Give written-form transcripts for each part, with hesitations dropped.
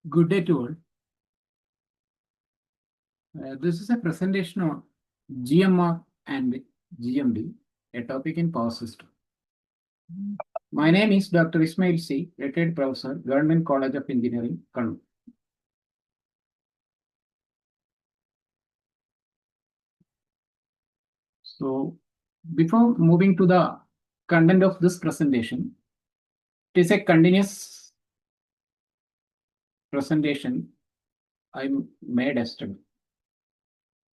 Good day to all. This is a presentation on GMR and GMD, a topic in power system. My name is Dr. Ismail C., retired professor, Government College of Engineering, Kannur. So, before moving to the content of this presentation, it is a continuous presentation I made yesterday.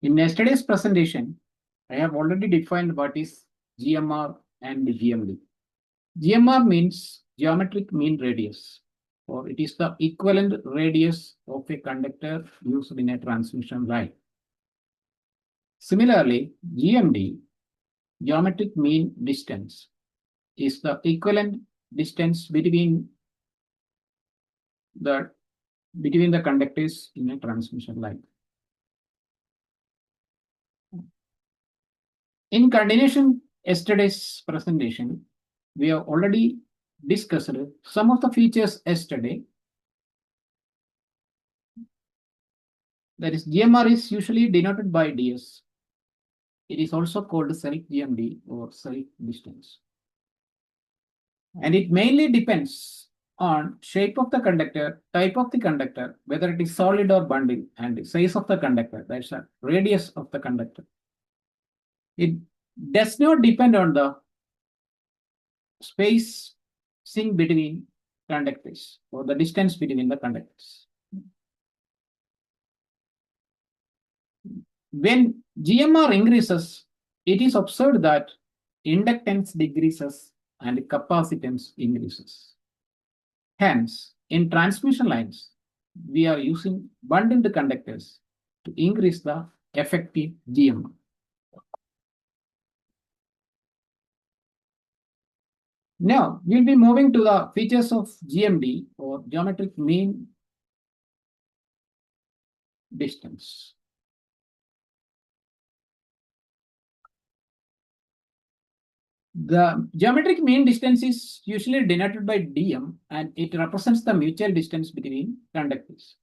In yesterday's presentation, I have already defined what is GMR and GMD. GMR means geometric mean radius, or it is the equivalent radius of a conductor used in a transmission line. Similarly, GMD, geometric mean distance, is the equivalent distance between the conductors in a transmission line. In continuation, yesterday's presentation, we have already discussed some of the features yesterday. That is, GMR is usually denoted by ds. It is also called self-GMD or self-distance. And it mainly depends on shape of the conductor, type of the conductor, whether it is solid or bundle, and the size of the conductor, that's the radius of the conductor. It does not depend on the spacing between conductors or the distance between the conductors. When GMR increases, it is observed that inductance decreases and capacitance increases. Hence, in transmission lines, we are using bundled conductors to increase the effective GMR. Now, we'll be moving to the features of GMD or geometric mean distance. The geometric mean distance is usually denoted by dm, and it represents the mutual distance between conductors.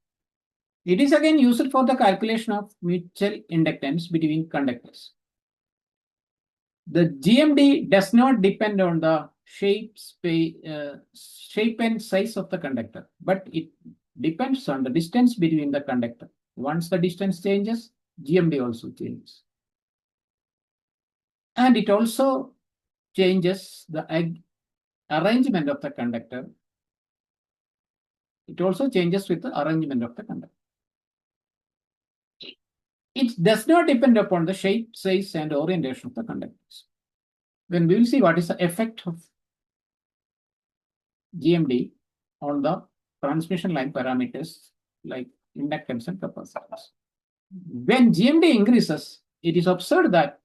It is again used for the calculation of mutual inductance between conductors. The GMD does not depend on the shape and size of the conductor, but it depends on the distance between the conductor. Once the distance changes, GMD also changes. And it also changes the arrangement of the conductor. It also changes with the arrangement of the conductor. It does not depend upon the shape, size, and orientation of the conductors. Then we will see what is the effect of GMD on the transmission line parameters like inductance and capacitance. When GMD increases, it is observed that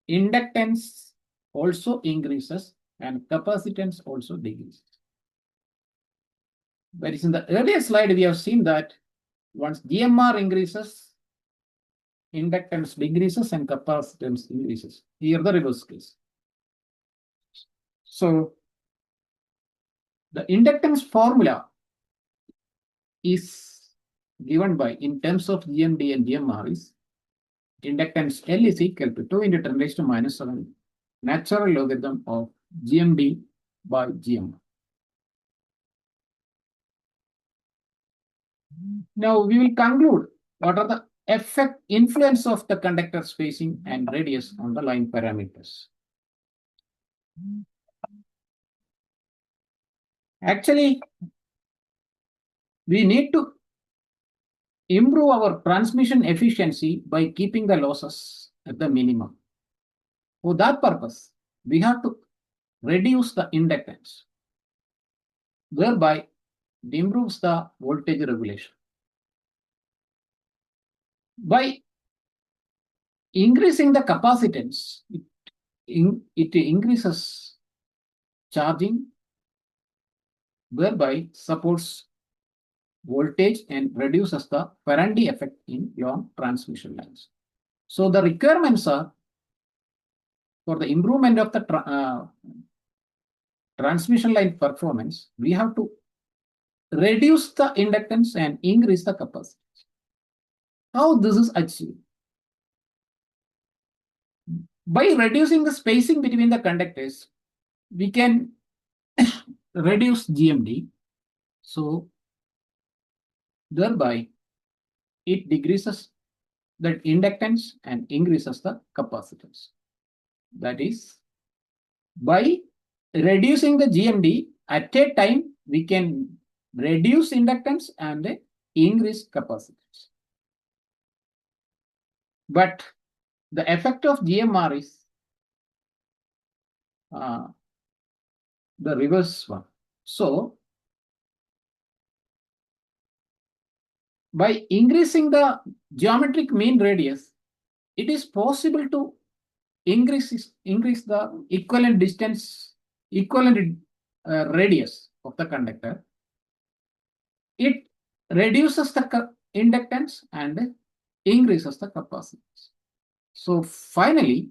inductance also increases and capacitance also decreases. Whereas in the earlier slide, we have seen that once GMR increases, inductance decreases and capacitance increases. Here the reverse case. So the inductance formula is given by, in terms of GMD and GMR, is inductance L is equal to 2 into 10 raised to minus 7 natural logarithm of GMD by GMR. Now we will conclude what are the influence of the conductor spacing and radius on the line parameters. Actually, we need to improve our transmission efficiency by keeping the losses at the minimum. For that purpose, we have to reduce the inductance, whereby it improves the voltage regulation. By increasing the capacitance, it increases charging, whereby supports voltage and reduces the Faraday effect in long transmission lines. So the requirements are for the improvement of the transmission line performance, we have to reduce the inductance and increase the capacitance. How this is achieved? By reducing the spacing between the conductors, we can reduce GMD. So thereby it decreases the inductance and increases the capacitance. That is, by reducing the GMD at a time, we can reduce inductance and increase capacitance. But the effect of GMR is the reverse one. So by increasing the geometric mean radius, it is possible to increase the equivalent distance, equivalent radius of the conductor. It reduces the inductance and increases the capacitance. So finally,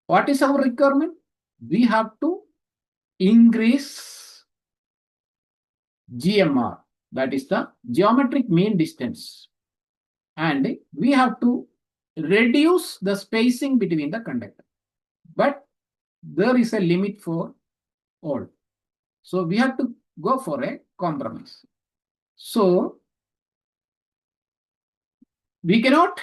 what is our requirement? We have to increase GMR, that is the geometric mean distance, and we have to reduce the spacing between the conductor. But there is a limit for all. So we have to go for a compromise. So we cannot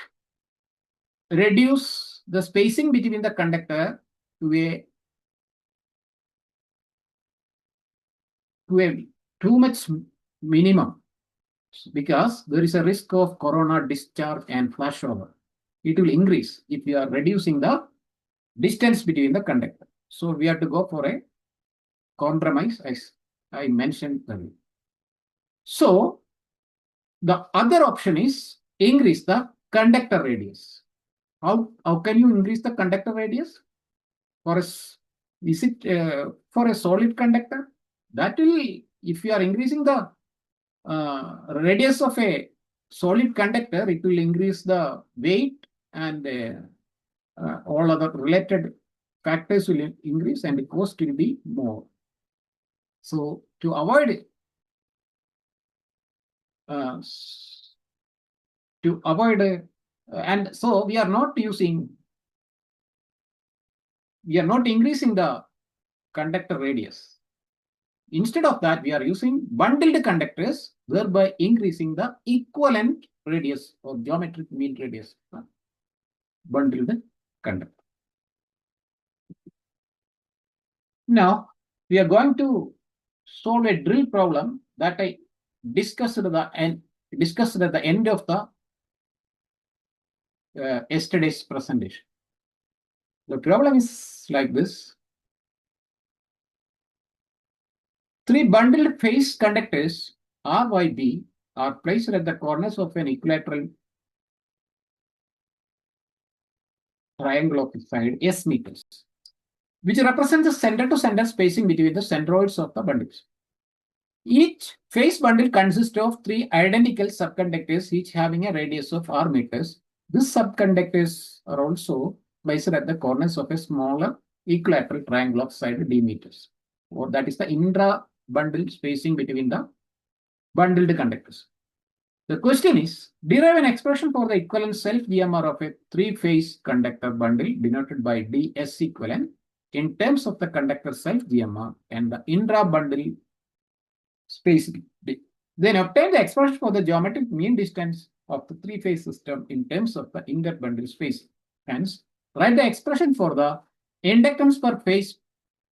reduce the spacing between the conductor to a too much minimum, because there is a risk of corona discharge and flashover. It will increase if we are reducing the distance between the conductor. So we have to go for a compromise, as I mentioned earlier. So the other option is increase the conductor radius. How can you increase the conductor radius? Is it for a solid conductor? That will, if you are increasing the radius of a solid conductor, it will increase the weight, and all other related factors will increase, and the cost will be more. So to avoid and so we are not increasing the conductor radius. Instead of that, we are using bundled conductors, thereby increasing the equivalent radius or geometric mean radius. Bundled conductor. Now we are going to solve a drill problem that I discussed at the end of the yesterday's presentation. The problem is like this. 3 bundled phase conductors RYB are placed at the corners of an equilateral triangle of side S meters, which represents the center-to-center spacing between the centroids of the bundles. Each phase bundle consists of 3 identical subconductors, each having a radius of R meters. These subconductors are also placed at the corners of a smaller equilateral triangle of side D meters, or that is the intra-bundle spacing between the bundled conductors. The question is, derive an expression for the equivalent self-GMR of a 3-phase conductor bundle denoted by ds equivalent in terms of the conductor self-GMR and the intra-bundle spacing. Then obtain the expression for the geometric mean distance of the 3-phase system in terms of the inter-bundle spacing. Hence, write the expression for the inductance per phase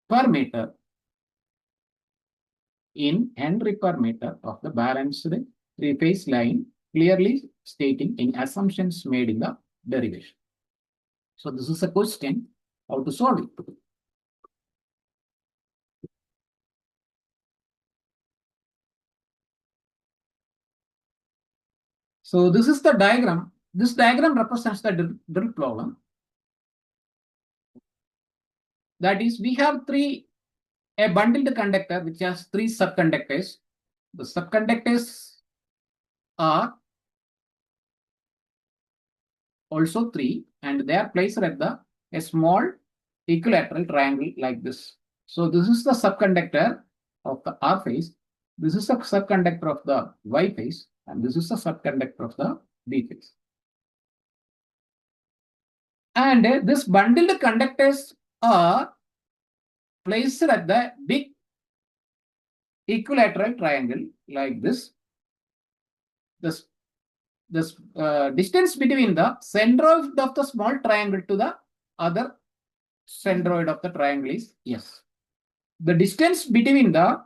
per meter in Henry per meter of the balanced 3-phase line, clearly stating any assumptions made in the derivation. So this is a question, how to solve it. So this is the diagram. This diagram represents the drill problem. That is, we have a bundled conductor which has 3 subconductors. The subconductors are also 3, and they are placed at a small equilateral triangle like this. So this is the subconductor of the R phase. This is a subconductor of the Y phase, and this is a subconductor of the B phase. And this bundled conductors are placed at the big equilateral triangle like this. This distance between the centroid of the small triangle to the other centroid of the triangle is S. The distance between the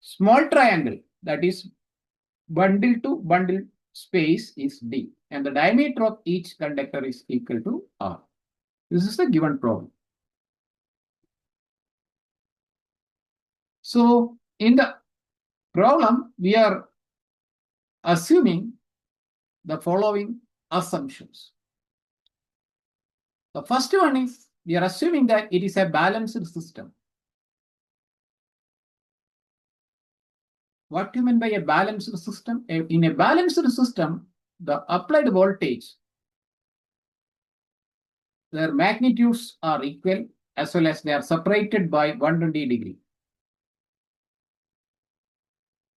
small triangle, that is bundle to bundle space, is D, and the diameter of each conductor is equal to R. This is the given problem. So in the problem, we are assuming the following assumptions. The first one is we are assuming that it is a balanced system. What do you mean by a balanced system? In a balanced system, the applied voltage, their magnitudes are equal, as well as they are separated by 120 degrees.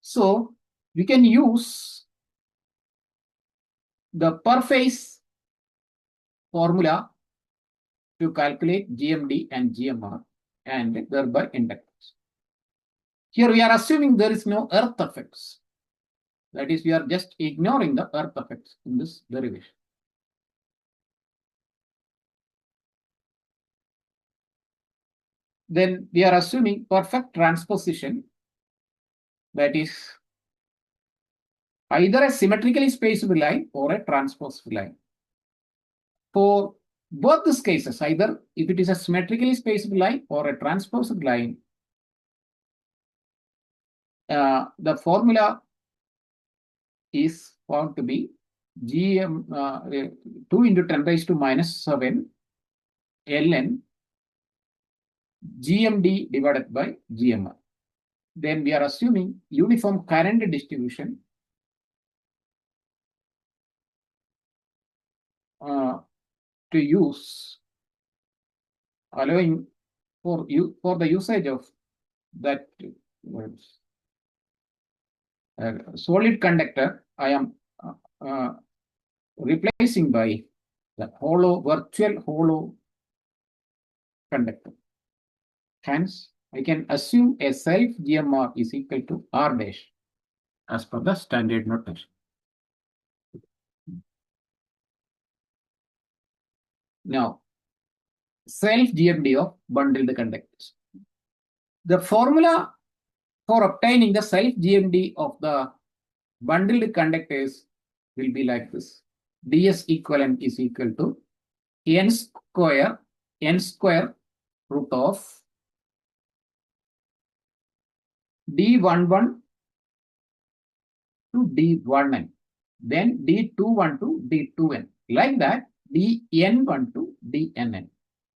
So we can use the per phase formula to calculate GMD and GMR and thereby inductance. Here we are assuming there is no earth effects. That is, we are just ignoring the earth effects in this derivation. Then we are assuming perfect transposition, that is either a symmetrically spaced line or a transposed line. For both these cases, either if it is a symmetrically spaced line or a transposed line, the formula is found to be 2 into 10 raised to minus 7 ln GMD divided by GMR. Then we are assuming uniform current distribution to use, allowing for the usage of that solid conductor. I am replacing by the virtual hollow conductor. Hence, I can assume a self GMR is equal to R dash as per the standard notation. Now, self GMD of bundled conductors. The formula for obtaining the self GMD of the bundled conductors will be like this. ds equivalent is equal to n square root of d11 to d1n, then d21 to d2n, like that dn1 to dnn.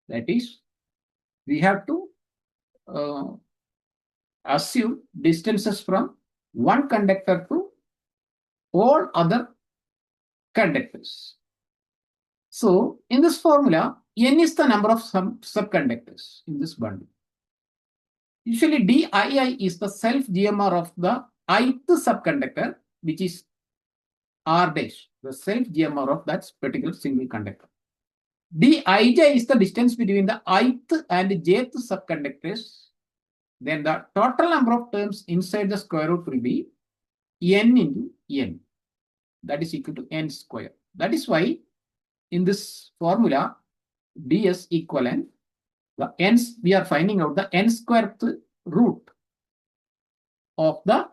That is, we have to assume distances from one conductor to all other conductors. So in this formula, n is the number of subconductors in this bundle. Usually dii is the self GMR of the ith subconductor, which is R dash, the self GMR of that particular single conductor. dij is the distance between the ith and jth subconductors. Then the total number of terms inside the square root will be n into n. That is equal to n square. That is why in this formula, ds equivalent, the n's, we are finding out the n squared root of the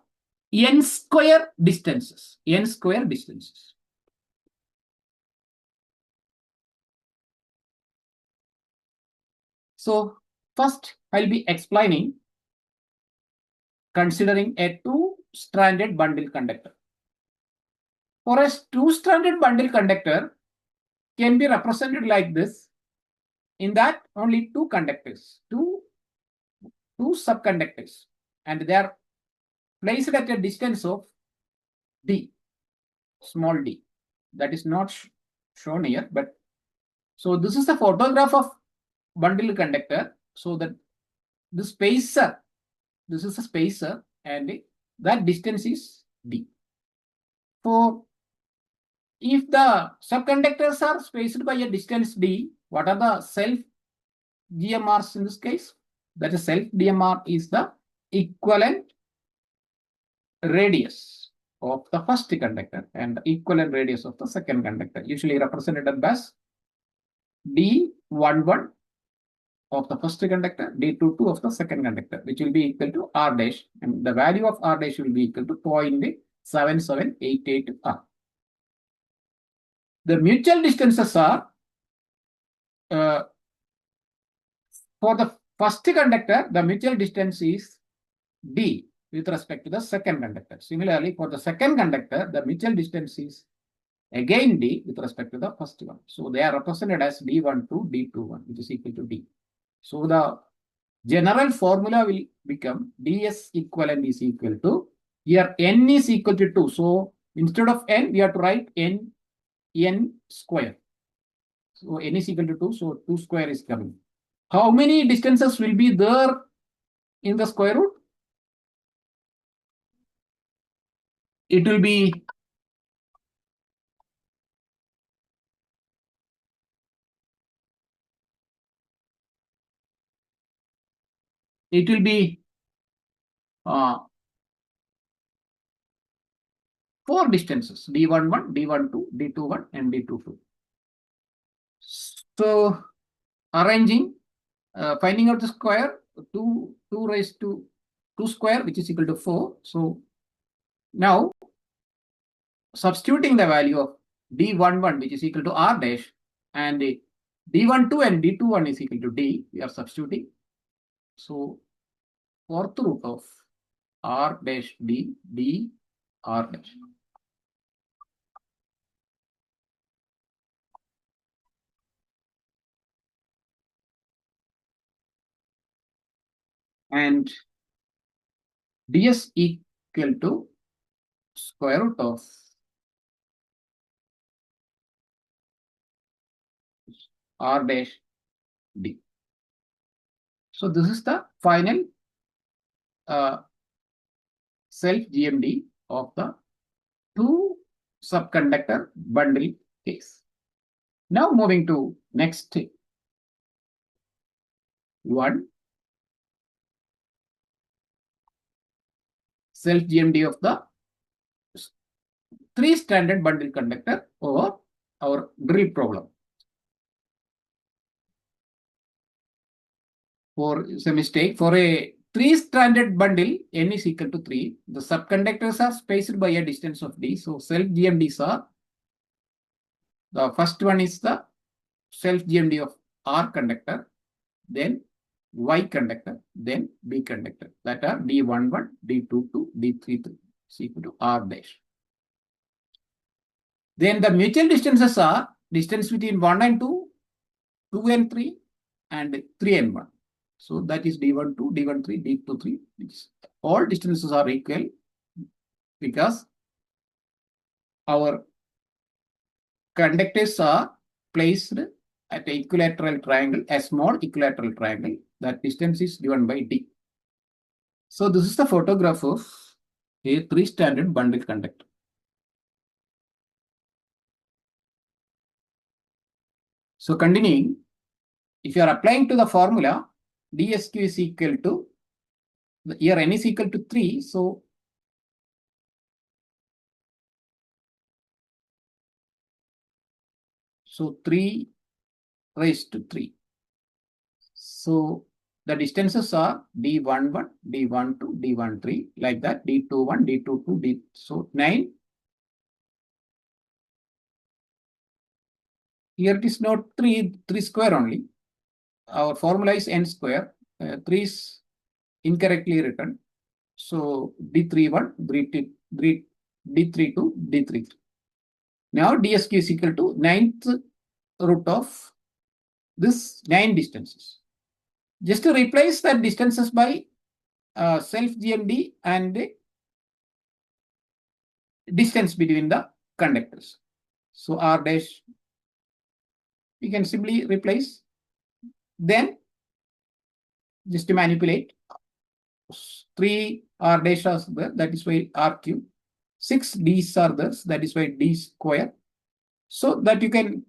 n square distances. N square distances. So first I'll be explaining considering a two-stranded bundle conductor. For a two-stranded bundle conductor can be represented like this. In that, only two conductors, two subconductors, and they are placed at a distance of d, small d. That is not shown here, but so this is the photograph of bundle conductor. So that the spacer, this is a spacer, and that distance is d. For if the subconductors are spaced by a distance d, what are the self GMRs in this case? That is, self GMR is the equivalent radius of the first conductor and the equivalent radius of the second conductor, usually represented as D11 of the first conductor, D22 of the second conductor, which will be equal to R dash, and the value of R dash will be equal to 0.7788 R. The mutual distances are for the first conductor, the mutual distance is D with respect to the second conductor. Similarly, for the second conductor, the mutual distance is again D with respect to the first one. So they are represented as D12, D21, which is equal to D. So the general formula will become ds equivalent is equal to, here n is equal to 2. So instead of n, we have to write n square. So n is equal to 2, so 2 square is coming. How many distances will be there in the square root? It will be four distances, D11, D12, D21, and D22. So arranging, finding out the square, 2 raised to 2 square, which is equal to 4. So now substituting the value of D11, which is equal to R dash, and D12 and D21 is equal to D, we are substituting. So fourth root of R dash D, D R dash. And ds equal to square root of R dash D. So this is the final self GMD of the two subconductor bundle case. Now moving to next one, self GMD of the three stranded bundle conductor over our drill problem. For a mistake, for a three-stranded bundle, n is equal to 3. The subconductors are spaced by a distance of d. So self GMDs are, the first one is the self GMD of R conductor, then Y conductor, then B conductor. That are D11, D22, D33 is equal to R dash. Then the mutual distances are distance between 1 and 2, 2 and 3, and 3 and 1. So that is D12, D13, D23. All distances are equal because our conductors are placed at an equilateral triangle, a small equilateral triangle. That distance is given by D. So this is the photograph of a three-stranded bundle conductor. So continuing, if you are applying to the formula, dsq is equal to, here n is equal to 3, so so 3 raised to 3. So the distances are D11, D12, D13, like that, D21, D22, D, so 9. Here it is not 3 square only. Our formula is n square. 3 is incorrectly written. So D31, D32, D33. Now dsq is equal to 9th root of this 9 distances. Just to replace that distances by self GMD and distance between the conductors. So R dash, we can simply replace. Then just to manipulate, 3 R dash are there, that is why R cube. 6 D's are there, that is why D square. So that you can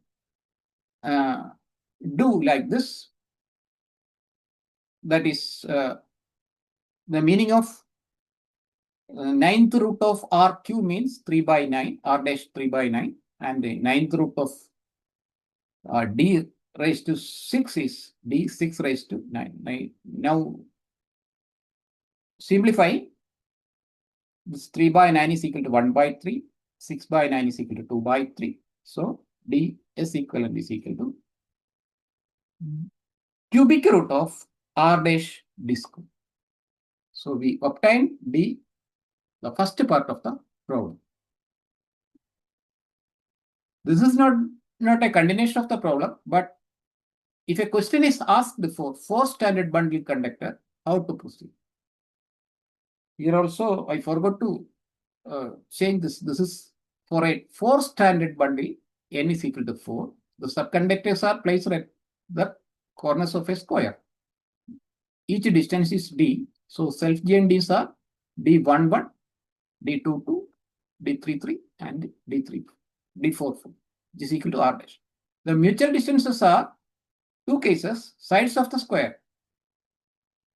do like this. That is the meaning of 9th root of R cube means 3 by 9, R dash 3 by 9, and the 9th root of D raised to 6 is D 6 raised to 9. Now simplify. This 3 by 9 is equal to 1 by 3. 6 by 9 is equal to 2 by 3. So D S equivalent is equal to cubic root of R dash D square. So we obtain D, the first part of the problem. This is not a continuation of the problem, but if a question is asked for 4 standard bundle conductor, how to proceed? Here also, I forgot to change this. This is for a 4 standard bundle, n is equal to 4. The subconductors are placed at the corners of a square. Each distance is d. So self-GMDs are d11, d22, d33, and d44, which is equal to r dash. The mutual distances are 2 cases, sides of the square.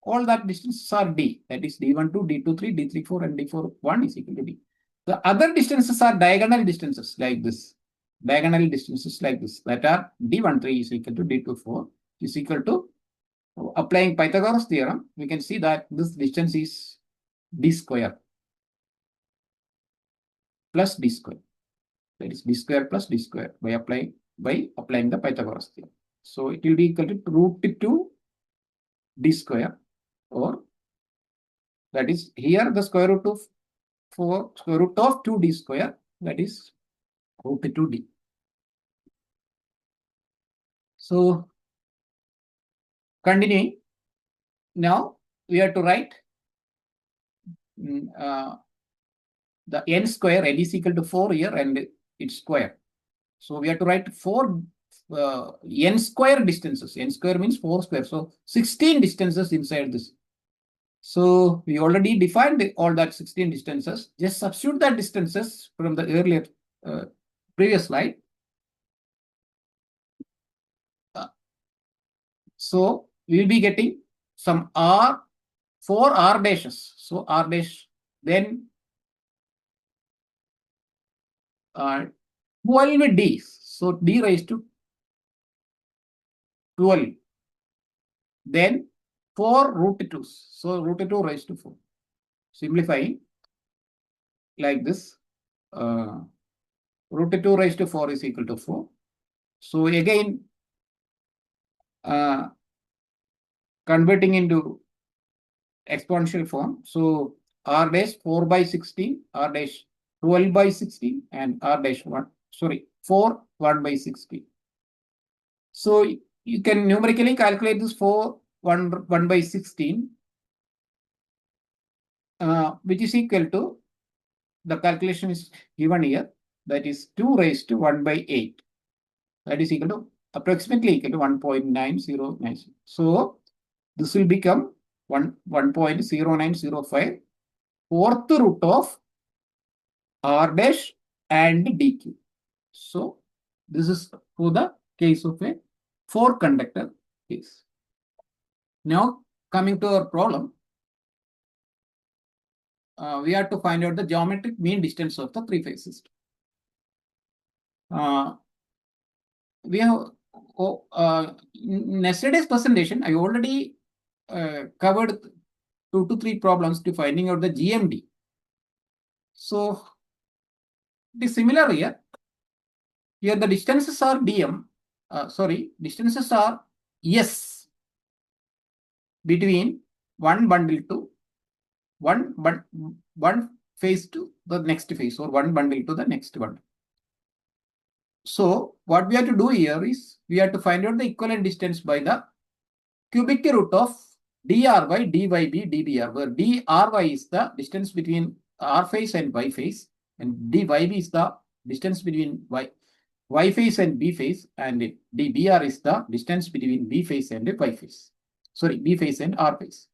All that distances are d. That is d12, d23, d34, and d41 is equal to d. The other distances are diagonal distances like this. Diagonal distances like this. That are d13 is equal to d24 is equal to, applying Pythagoras theorem, we can see that this distance is d square plus d square. That is d square plus d square by applying the Pythagoras theorem. So it will be equal to root 2 d square, or that is here the square root of 2d square, that is root 2d. So continuing, now we have to write the n square, n is equal to 4 here and its square. So we have to write 4 n square distances. N square means 4 square. So 16 distances inside this. So we already defined all that 16 distances. Just substitute that distances from the earlier previous slide. So we will be getting some R, 4 R dashes. So R dash, then 12 D's. So D raised to 12. Then 4 root 2's. So root 2 raised to 4. Simplifying like this. Root 2 raised to 4 is equal to 4. So again, converting into exponential form. So R dash 4 by 16, R dash 12 by 16, and R dash 4 1 by 16. So you can numerically calculate this 4 1 by 16, which is equal to, the calculation is given here, that is 2 raised to 1 by 8. That is equal to approximately equal to 1.9090. So this will become 1.0905 fourth root of R dash and dq. So this is for the case of a 4 conductor case. Now coming to our problem, we have to find out the geometric mean distance of the 3-phase system. We have in yesterday's presentation, I already covered 2 to 3 problems to finding out the GMD. So it is similar here. Here the distances are distances are S between one bundle to one phase to the next phase, or one bundle to the next bundle. So what we have to do here is we have to find out the equivalent distance by the cubic root of dry, dyb, dbr, where dry is the distance between R phase and Y phase, and dyb is the distance between Y phase and B phase, and dbr is the distance between B phase and Y phase. Sorry, B phase and R phase.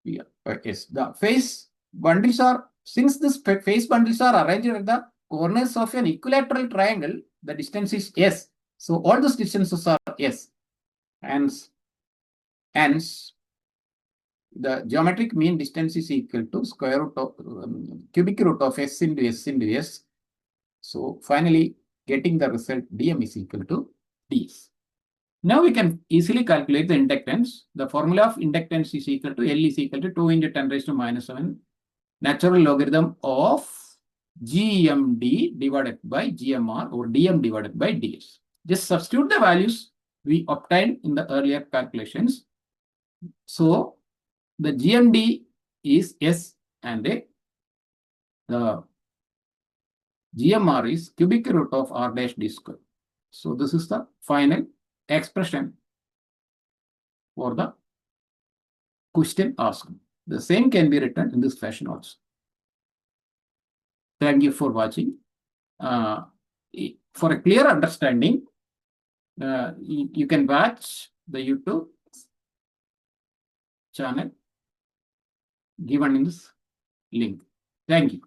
Yes, the phase bundles are, since this phase bundles are arranged at the corners of an equilateral triangle, the distance is S. So all those distances are S. Hence, the geometric mean distance is equal to square root of cubic root of S into S into S. So finally, getting the result dm is equal to ds. Now we can easily calculate the inductance. The formula of inductance is equal to L is equal to 2 into 10 raised to minus 7 natural logarithm of GMD divided by GMR or dm divided by ds. Just substitute the values we obtained in the earlier calculations. So the GMD is S and the GMR is cubic root of R dash d square. So this is the final expression for the question asked. The same can be written in this fashion also. Thank you for watching. For a clear understanding, you can watch the YouTube channel given in this link. Thank you.